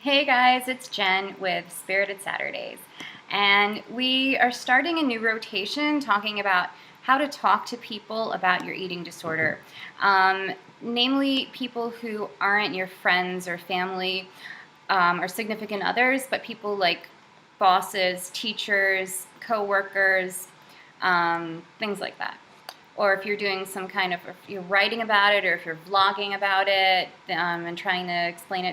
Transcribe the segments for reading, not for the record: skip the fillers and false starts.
Hey guys, it's Jen with Spirited Saturdays, and we are starting a new rotation talking about how to talk to people about your eating disorder, namely people who aren't your friends or family or significant others, but people like bosses, teachers, co-workers, things like that. Or if you're doing if you're writing about it, or if you're vlogging about it, and trying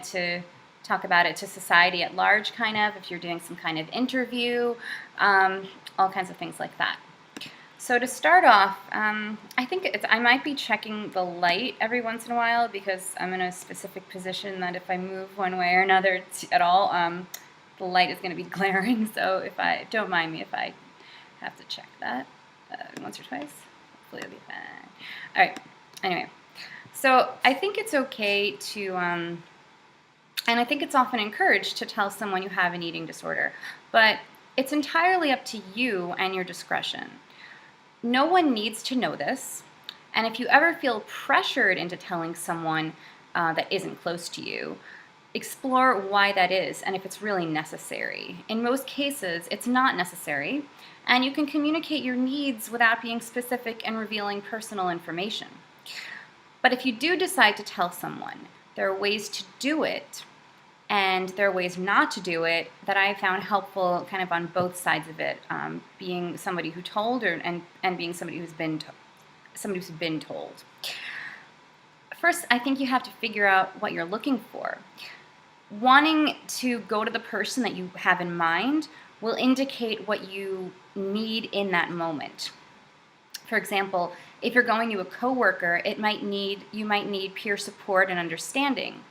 to talk about it to society at large, if you're doing some kind of interview, all kinds of things like that. So to start off, I might be checking the light every once in a while because I'm in a specific position that if I move one way or another at all, the light is going to be glaring. So don't mind me if I have to check that once or twice. Hopefully it'll be fine. All right. Anyway, so I think it's okay to, and I think it's often encouraged to tell someone you have an eating disorder, but it's entirely up to you and your discretion. No one needs to know this, and if you ever feel pressured into telling someone that isn't close to you, explore why that is and if it's really necessary. In most cases, it's not necessary, and you can communicate your needs without being specific and revealing personal information. But if you do decide to tell someone, there are ways to do it, and there are ways not to do it that I found helpful kind of on both sides of it, being somebody who told and being somebody who's been told. First, I think you have to figure out what you're looking for. Wanting to go to the person that you have in mind will indicate what you need in that moment. For example, if you're going to a coworker, you might need peer support and understanding.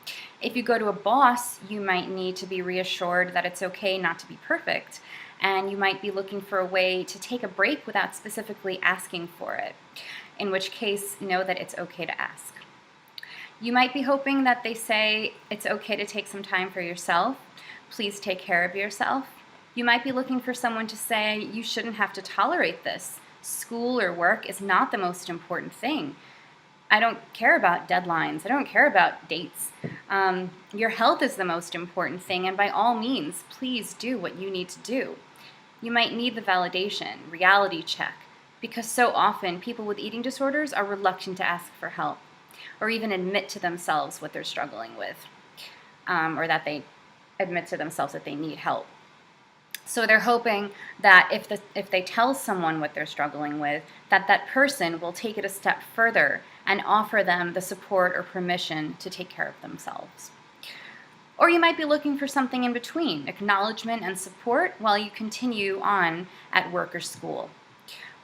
If you go to a boss, you might need to be reassured that it's okay not to be perfect, and you might be looking for a way to take a break without specifically asking for it, in which case, know that it's okay to ask. You might be hoping that they say it's okay to take some time for yourself. Please take care of yourself. You might be looking for someone to say you shouldn't have to tolerate this. School or work is not the most important thing. I don't care about deadlines. I don't care about dates. Your health is the most important thing, and by all means, please do what you need to do. You might need the validation, reality check, because so often people with eating disorders are reluctant to ask for help or even admit to themselves what they're struggling with, or that they admit to themselves that they need help. So they're hoping that if they tell someone what they're struggling with, that person will take it a step further and offer them the support or permission to take care of themselves. Or you might be looking for something in between, acknowledgement and support while you continue on at work or school.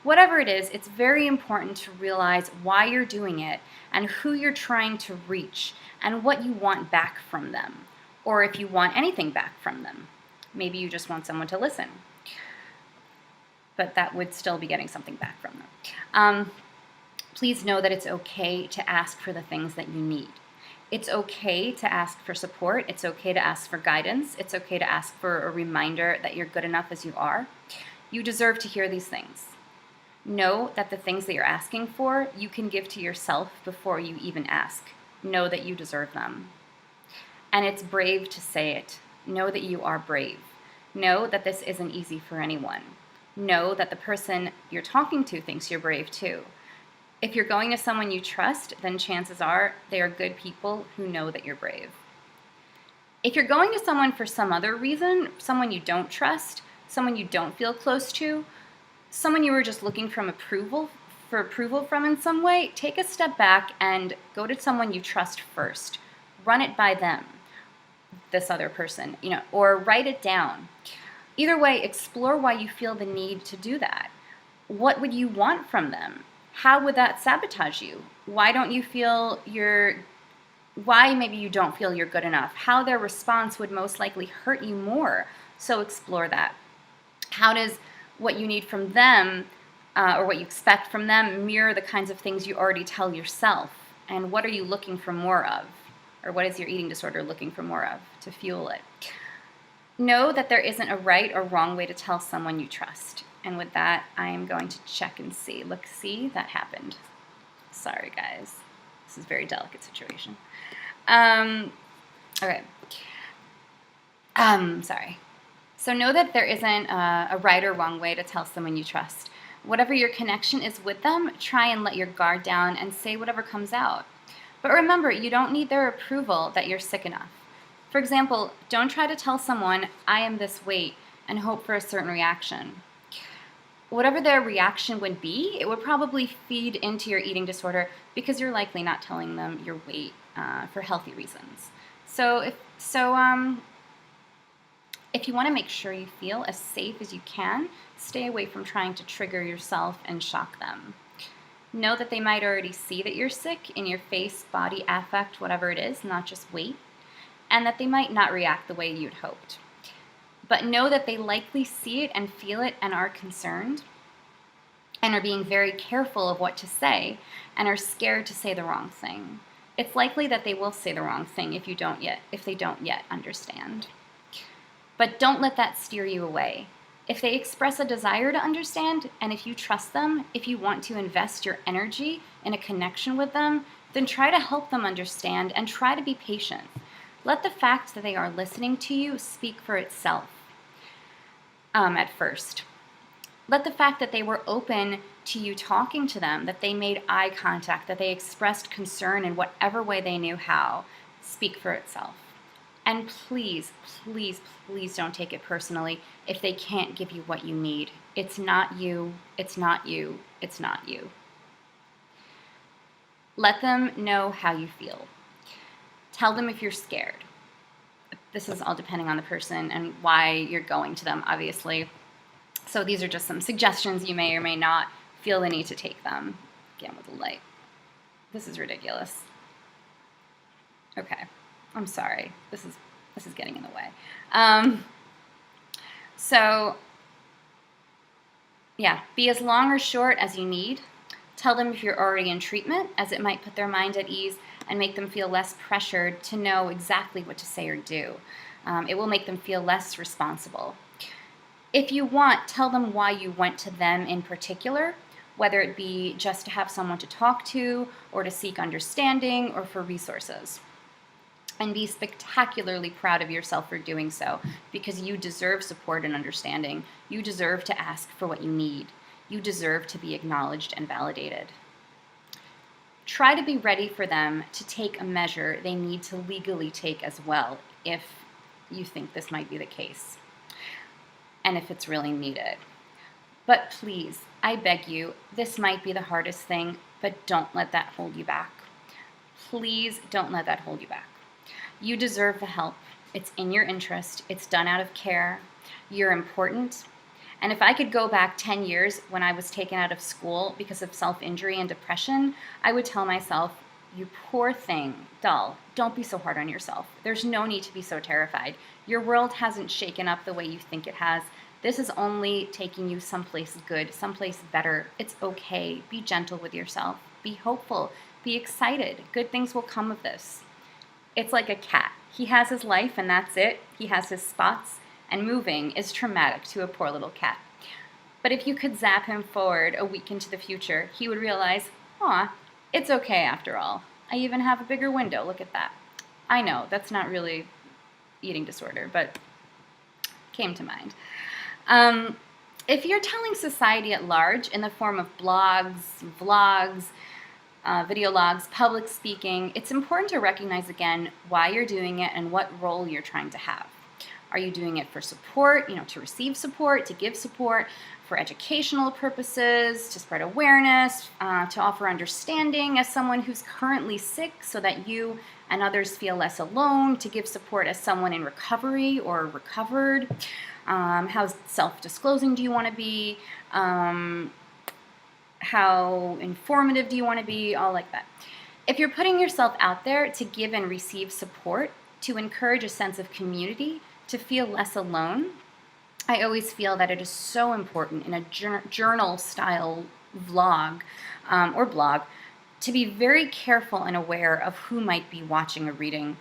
Whatever it is, it's very important to realize why you're doing it and who you're trying to reach and what you want back from them, or if you want anything back from them. Maybe you just want someone to listen, but that would still be getting something back from them. Please know that it's okay to ask for the things that you need. It's okay to ask for support. It's okay to ask for guidance. It's okay to ask for a reminder that you're good enough as you are. You deserve to hear these things. Know that the things that you're asking for, you can give to yourself before you even ask. Know that you deserve them. And it's brave to say it. Know that you are brave. Know that this isn't easy for anyone. Know that the person you're talking to thinks you're brave too. If you're going to someone you trust, then chances are they are good people who know that you're brave. If you're going to someone for some other reason, someone you don't trust, someone you don't feel close to, someone you were just looking for approval from in some way, take a step back and go to someone you trust first. Run it by them, this other person, or write it down. Either way, explore why you feel the need to do that. What would you want from them? How would that sabotage you? Why maybe you don't feel you're good enough? How their response would most likely hurt you more. So explore that. How does what you need from them, or what you expect from them, mirror the kinds of things you already tell yourself? And what are you looking for more of? Or what is your eating disorder looking for more of to fuel it? Know that there isn't a right or wrong way to tell someone you trust. And with that, I am going to check and see. Look, see, that happened. Sorry, guys. This is a very delicate situation. Okay. Sorry. So know that there isn't a right or wrong way to tell someone you trust. Whatever your connection is with them, try and let your guard down and say whatever comes out. But remember, you don't need their approval that you're sick enough. For example, don't try to tell someone, I am this weight, and hope for a certain reaction. Whatever their reaction would be, it would probably feed into your eating disorder because you're likely not telling them your weight for healthy reasons. If you want to make sure you feel as safe as you can, stay away from trying to trigger yourself and shock them. Know that they might already see that you're sick in your face, body, affect, whatever it is, not just weight, and that they might not react the way you'd hoped. But know that they likely see it and feel it and are concerned and are being very careful of what to say and are scared to say the wrong thing. It's likely that they will say the wrong thing if they don't yet understand. But don't let that steer you away. If they express a desire to understand, and if you trust them, if you want to invest your energy in a connection with them, then try to help them understand and try to be patient. Let the fact that they are listening to you speak for itself at first. Let the fact that they were open to you talking to them, that they made eye contact, that they expressed concern in whatever way they knew how, speak for itself. And please, please, please don't take it personally if they can't give you what you need. It's not you, it's not you, it's not you. Let them know how you feel. Tell them if you're scared. This is all depending on the person and why you're going to them, obviously. So these are just some suggestions. You may or may not feel the need to take them. Again, with the light. This is ridiculous. Okay. I'm sorry. This is getting in the way. Be as long or short as you need. Tell them if you're already in treatment, as it might put their mind at ease and make them feel less pressured to know exactly what to say or do. It will make them feel less responsible. If you want, tell them why you went to them in particular, whether it be just to have someone to talk to or to seek understanding or for resources. And be spectacularly proud of yourself for doing so, because you deserve support and understanding. You deserve to ask for what you need. You deserve to be acknowledged and validated. Try to be ready for them to take a measure they need to legally take as well, if you think this might be the case, and if it's really needed. But please, I beg you, this might be the hardest thing, but don't let that hold you back. Please don't let that hold you back. You deserve the help. It's in your interest. It's done out of care. You're important. And if I could go back 10 years when I was taken out of school because of self-injury and depression, I would tell myself, you poor thing, doll, don't be so hard on yourself. There's no need to be so terrified. Your world hasn't shaken up the way you think it has. This is only taking you someplace good, someplace better. It's okay. Be gentle with yourself. Be hopeful. Be excited. Good things will come of this. It's like a cat. He has his life and that's it. He has his spots, and moving is traumatic to a poor little cat. But if you could zap him forward a week into the future, he would realize, it's okay after all. I even have a bigger window, look at that. I know, that's not really eating disorder, but came to mind. If you're telling society at large in the form of blogs, vlogs, video logs, public speaking, it's important to recognize again why you're doing it and what role you're trying to have. Are you doing it for support, to receive support, to give support, for educational purposes, to spread awareness, to offer understanding as someone who's currently sick so that you and others feel less alone, to give support as someone in recovery or recovered? How self-disclosing do you want to be? How informative do you want to be? All like that. If you're putting yourself out there to give and receive support, to encourage a sense of community, to feel less alone, I always feel that it is so important in a journal-style vlog or blog to be very careful and aware of who might be watching or reading,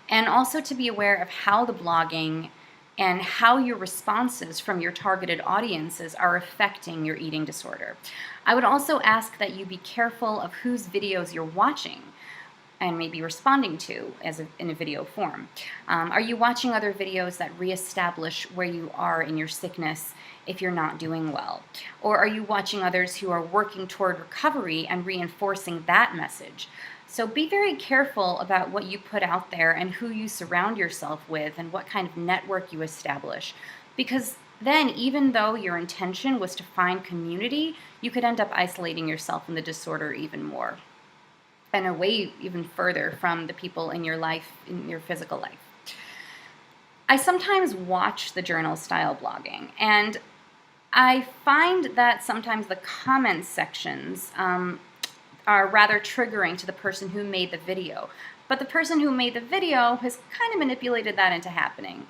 and also to be aware of how the blogging and how your responses from your targeted audiences are affecting your eating disorder. I would also ask that you be careful of whose videos you're watching. and maybe responding to in a video form? Are you watching other videos that reestablish where you are in your sickness if you're not doing well? Or are you watching others who are working toward recovery and reinforcing that message? So be very careful about what you put out there and who you surround yourself with and what kind of network you establish. Because then, even though your intention was to find community, you could end up isolating yourself in the disorder even more and away even further from the people in your life, in your physical life. I sometimes watch the journal style blogging, and I find that sometimes the comments sections are rather triggering to the person who made the video. But the person who made the video has kind of manipulated that into happening.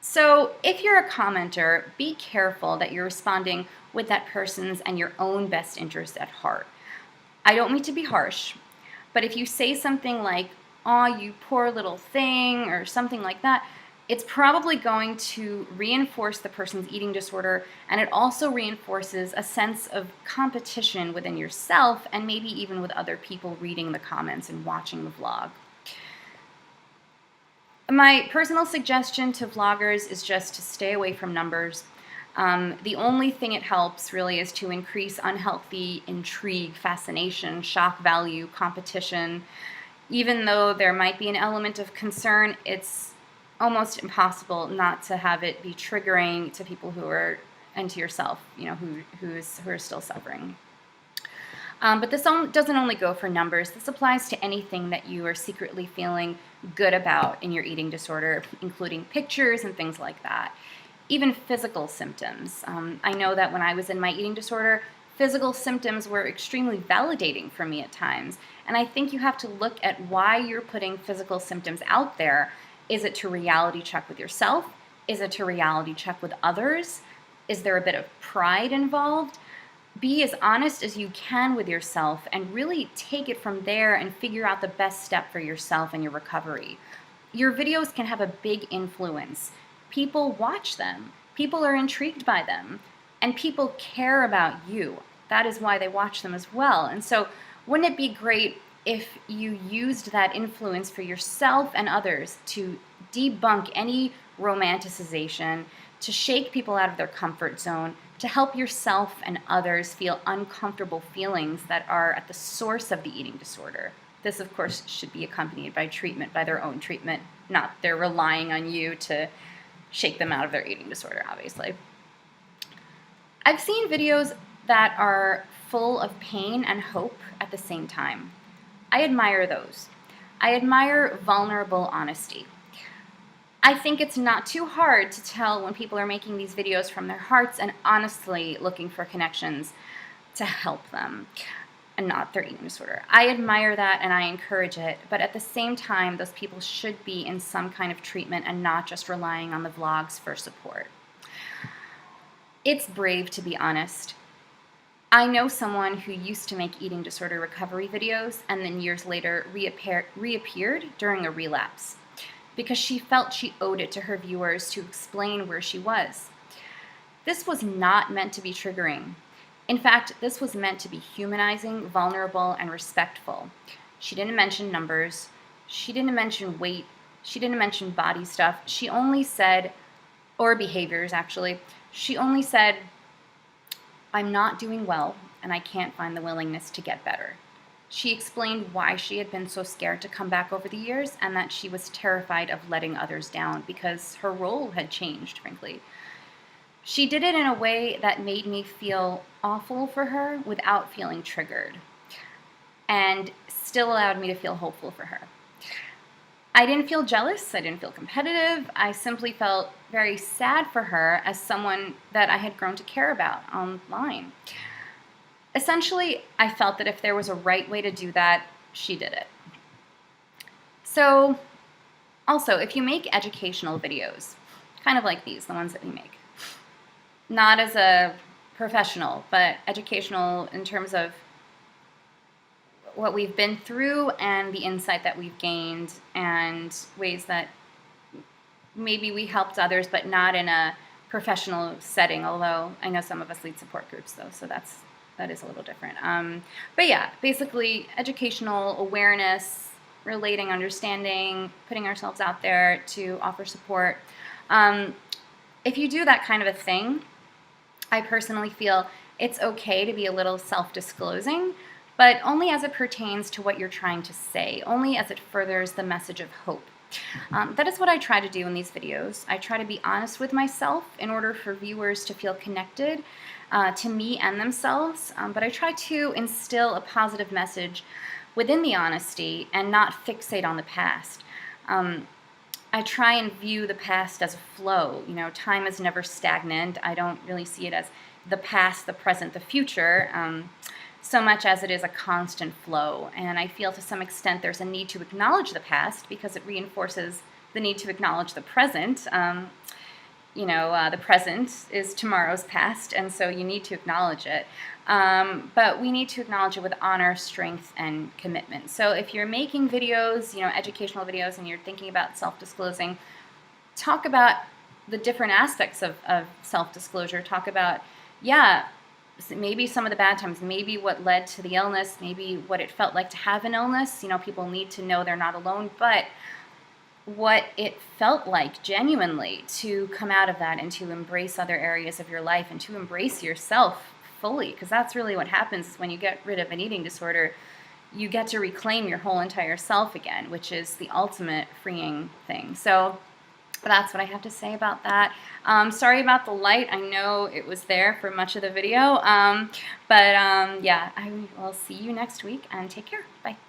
So if you're a commenter, be careful that you're responding with that person's and your own best interest at heart. I don't mean to be harsh, but if you say something like, "Aw, you poor little thing," or something like that, it's probably going to reinforce the person's eating disorder, and it also reinforces a sense of competition within yourself and maybe even with other people reading the comments and watching the vlog. My personal suggestion to vloggers is just to stay away from numbers. The only thing it helps really is to increase unhealthy intrigue, fascination, shock value, competition. Even though there might be an element of concern, it's almost impossible not to have it be triggering to people who are, and to yourself, who are still suffering. But this doesn't only go for numbers. This applies to anything that you are secretly feeling good about in your eating disorder, including pictures and things like that. Even physical symptoms. I know that when I was in my eating disorder, physical symptoms were extremely validating for me at times. And I think you have to look at why you're putting physical symptoms out there. Is it to reality check with yourself? Is it to reality check with others? Is there a bit of pride involved? Be as honest as you can with yourself and really take it from there and figure out the best step for yourself and your recovery. Your videos can have a big influence. People watch them. People are intrigued by them. And people care about you. That is why they watch them as well. And so wouldn't it be great if you used that influence for yourself and others to debunk any romanticization, to shake people out of their comfort zone, to help yourself and others feel uncomfortable feelings that are at the source of the eating disorder? This, of course, should be accompanied by treatment, by their own treatment, not they're relying on you to shake them out of their eating disorder, obviously. I've seen videos that are full of pain and hope at the same time. I admire those. I admire vulnerable honesty. I think it's not too hard to tell when people are making these videos from their hearts and honestly looking for connections to help them and not their eating disorder. I admire that and I encourage it, but at the same time, those people should be in some kind of treatment and not just relying on the vlogs for support. It's brave to be honest. I know someone who used to make eating disorder recovery videos and then years later reappeared during a relapse, because she felt she owed it to her viewers to explain where she was. This was not meant to be triggering. In fact, this was meant to be humanizing, vulnerable, and respectful. She didn't mention numbers. She didn't mention weight. She didn't mention body stuff. She only said, or behaviors actually, she only said, "I'm not doing well, and I can't find the willingness to get better." She explained why she had been so scared to come back over the years and that she was terrified of letting others down because her role had changed, frankly. She did it in a way that made me feel awful for her without feeling triggered, and still allowed me to feel hopeful for her. I didn't feel jealous, I didn't feel competitive, I simply felt very sad for her as someone that I had grown to care about online. Essentially, I felt that if there was a right way to do that, she did it. So, also, if you make educational videos, kind of like these, the ones that we make, not as a professional, but educational in terms of what we've been through and the insight that we've gained and ways that maybe we helped others, but not in a professional setting, although I know some of us lead support groups, though, so that's that is a little different. But yeah, basically educational awareness, relating, understanding, putting ourselves out there to offer support. If you do that kind of a thing, I personally feel it's okay to be a little self-disclosing, but only as it pertains to what you're trying to say, only as it furthers the message of hope. That is what I try to do in these videos. I try to be honest with myself in order for viewers to feel connected to me and themselves, but I try to instill a positive message within the honesty and not fixate on the past. I try and view the past as a flow. You know, time is never stagnant. I don't really see it as the past, the present, the future, so much as it is a constant flow. And I feel to some extent there's a need to acknowledge the past because it reinforces the need to acknowledge the present. The present is tomorrow's past, and so you need to acknowledge it. But we need to acknowledge it with honor, strength, and commitment. So if you're making videos, educational videos, and you're thinking about self-disclosing, talk about the different aspects of self-disclosure. Talk about, maybe some of the bad times, maybe what led to the illness, maybe what it felt like to have an illness. People need to know they're not alone, but what it felt like genuinely to come out of that and to embrace other areas of your life and to embrace yourself fully, because that's really what happens is when you get rid of an eating disorder, you get to reclaim your whole entire self again, which is the ultimate freeing thing. So that's what I have to say about that. Sorry about the light. I know it was there for much of the video, but I will see you next week, and take care. Bye.